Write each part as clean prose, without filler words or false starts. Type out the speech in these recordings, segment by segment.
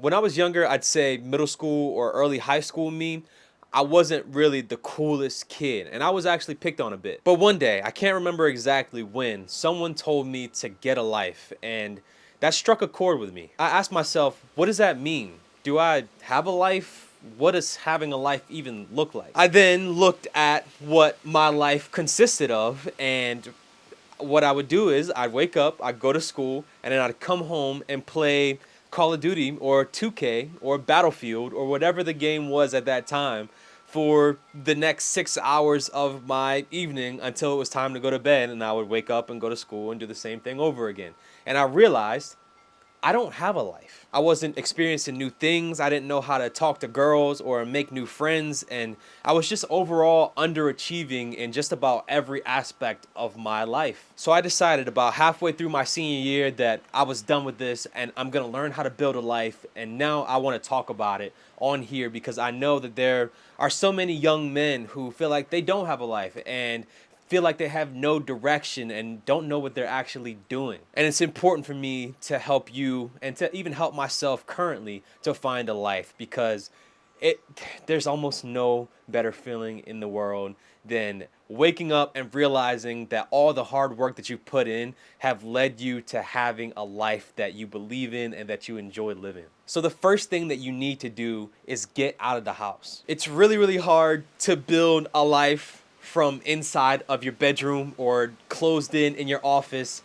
When I was younger, I'd say middle school or early high school me, I wasn't really the coolest kid, and I was actually picked on a bit. But one day, I can't remember exactly when, someone told me to get a life, and that struck a chord with me. I asked myself, what does that mean? Do I have a life? What does having a life even look like? I then looked at what my life consisted of, and what I would do is I'd wake up, I'd go to school, and then I'd come home and play Call of Duty or 2K or Battlefield or whatever the game was at that time for the next 6 hours of my evening until it was time to go to bed, and I would wake up and go to school and do the same thing over again. And I realized I don't have a life. I wasn't experiencing new things. I didn't know how to talk to girls or make new friends. And I was just overall underachieving in just about every aspect of my life. So I decided about halfway through my senior year that I was done with this and I'm going to learn how to build a life. And now I want to talk about it on here because I know that there are so many young men who feel like they don't have a life and feel like they have no direction and don't know what they're actually doing. And it's important for me to help you and to even help myself currently to find a life because it there's almost no better feeling in the world than waking up and realizing that all the hard work that you put in have led you to having a life that you believe in and that you enjoy living. So the first thing that you need to do is get out of the house. It's really, really hard to build a life from inside of your bedroom or closed in your office.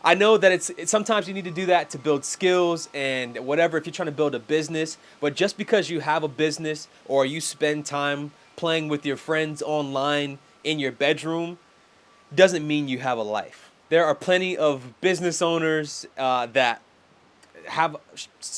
I know that sometimes you need to do that to build skills and whatever if you're trying to build a business, but just because you have a business or you spend time playing with your friends online in your bedroom doesn't mean you have a life. There are plenty of business owners that have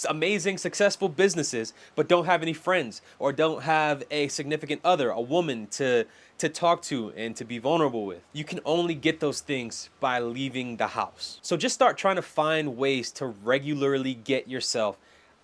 amazing, successful businesses, but don't have any friends or don't have a significant other, a woman to talk to and to be vulnerable with. You can only get those things by leaving the house. So just start trying to find ways to regularly get yourself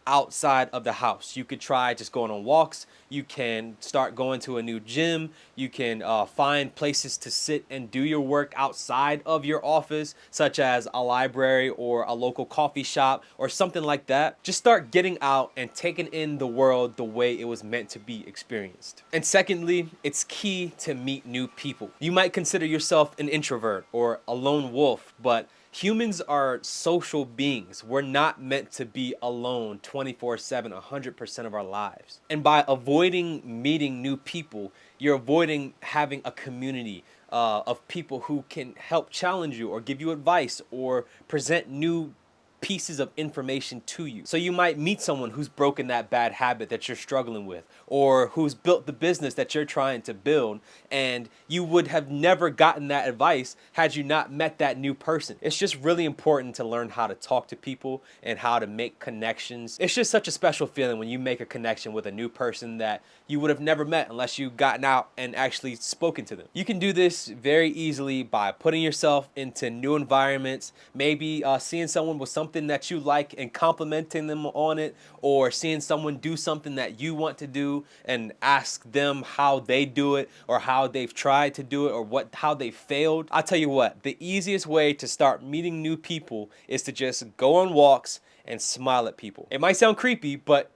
outside of the house. You could try just going on walks. You can start going to a new gym. You can find places to sit and do your work outside of your office, such as a library or a local coffee shop or something like that. Just start getting out and taking in the world the way it was meant to be experienced. And secondly, it's key to meet new people. You might consider yourself an introvert or a lone wolf, but humans are social beings. We're not meant to be alone 24/7, 100% of our lives. And by avoiding meeting new people, you're avoiding having a community of people who can help challenge you or give you advice or present new pieces of information to you. So you might meet someone who's broken that bad habit that you're struggling with or who's built the business that you're trying to build, and you would have never gotten that advice had you not met that new person. It's just really important to learn how to talk to people and how to make connections. It's just such a special feeling when you make a connection with a new person that you would have never met unless you gotten out and actually spoken to them. You can do this very easily by putting yourself into new environments, maybe seeing someone with something that you like and complimenting them on it, or seeing someone do something that you want to do and ask them how they do it or how they've tried to do it or how they failed. I'll tell you what, the easiest way to start meeting new people is to just go on walks and smile at people. It might sound creepy, but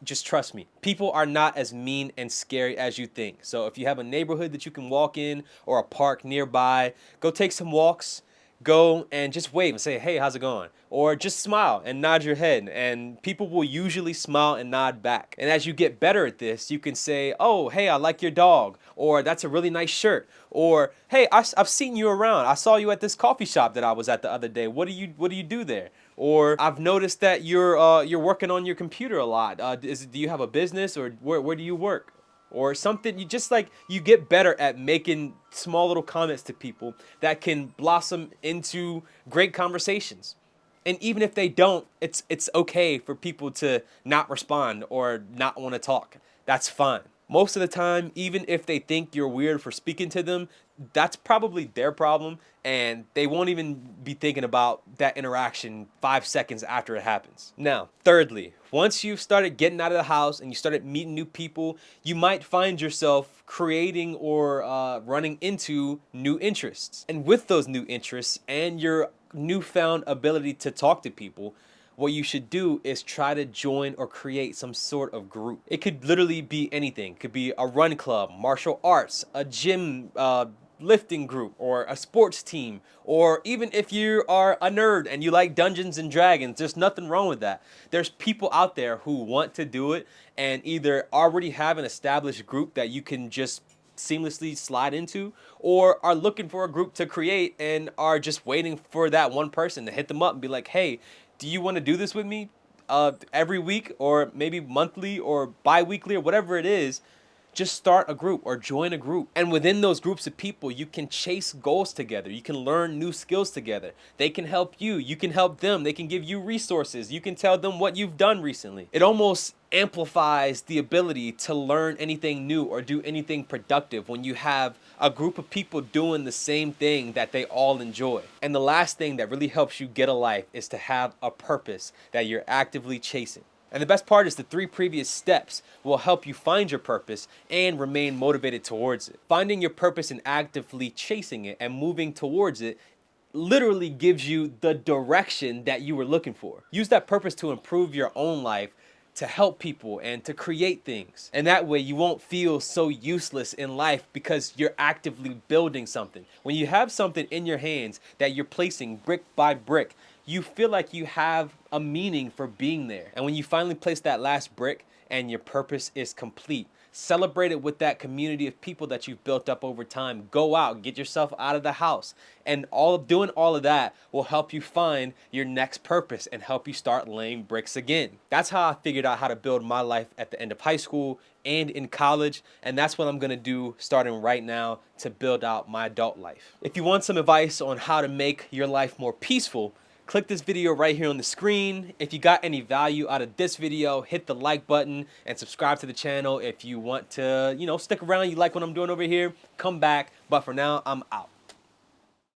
just trust me, people are not as mean and scary as you think. So if you have a neighborhood that you can walk in or a park nearby, go take some walks. Go and just wave and say, hey, how's it going? Or just smile and nod your head, and people will usually smile and nod back. And as you get better at this, you can say, oh, hey, I like your dog, or that's a really nice shirt, or hey, I've seen you around. I saw you at this coffee shop that I was at the other day. What do you do there? Or I've noticed that you're working on your computer a lot. Do you have a business, or where do you work? Or something. You just like you get better at making small little comments to people that can blossom into great conversations. And even if they don't, it's okay for people to not respond or not want to talk. That's fine. Most of the time, even if they think you're weird for speaking to them, that's probably their problem, and they won't even be thinking about that interaction 5 seconds after it happens. Now, thirdly, once you've started getting out of the house and you started meeting new people, you might find yourself creating or running into new interests. And with those new interests and your newfound ability to talk to people, what you should do is try to join or create some sort of group. It could literally be anything. It could be a run club, martial arts, a gym, lifting group, or a sports team, or even if you are a nerd and you like Dungeons and Dragons, there's nothing wrong with that. There's people out there who want to do it and either already have an established group that you can just seamlessly slide into, or are looking for a group to create and are just waiting for that one person to hit them up and be like, hey, do you want to do this with me every week, or maybe monthly or bi-weekly, or whatever it is. Just start a group or join a group. And within those groups of people, you can chase goals together. You can learn new skills together. They can help you. You can help them. They can give you resources. You can tell them what you've done recently. It almost amplifies the ability to learn anything new or do anything productive when you have a group of people doing the same thing that they all enjoy. And the last thing that really helps you get a life is to have a purpose that you're actively chasing. And the best part is the 3 previous steps will help you find your purpose and remain motivated towards it. Finding your purpose and actively chasing it and moving towards it literally gives you the direction that you were looking for. Use that purpose to improve your own life, to help people, and to create things. And that way you won't feel so useless in life because you're actively building something. When you have something in your hands that you're placing brick by brick, you feel like you have a meaning for being there. And when you finally place that last brick and your purpose is complete, celebrate it with that community of people that you've built up over time. Go out, get yourself out of the house. And doing all of that will help you find your next purpose and help you start laying bricks again. That's how I figured out how to build my life at the end of high school and in college, and that's what I'm gonna do starting right now to build out my adult life. If you want some advice on how to make your life more peaceful, click this video right here on the screen. If you got any value out of this video, hit the like button and subscribe to the channel. If you want to, stick around, you like what I'm doing over here, come back. But for now, I'm out.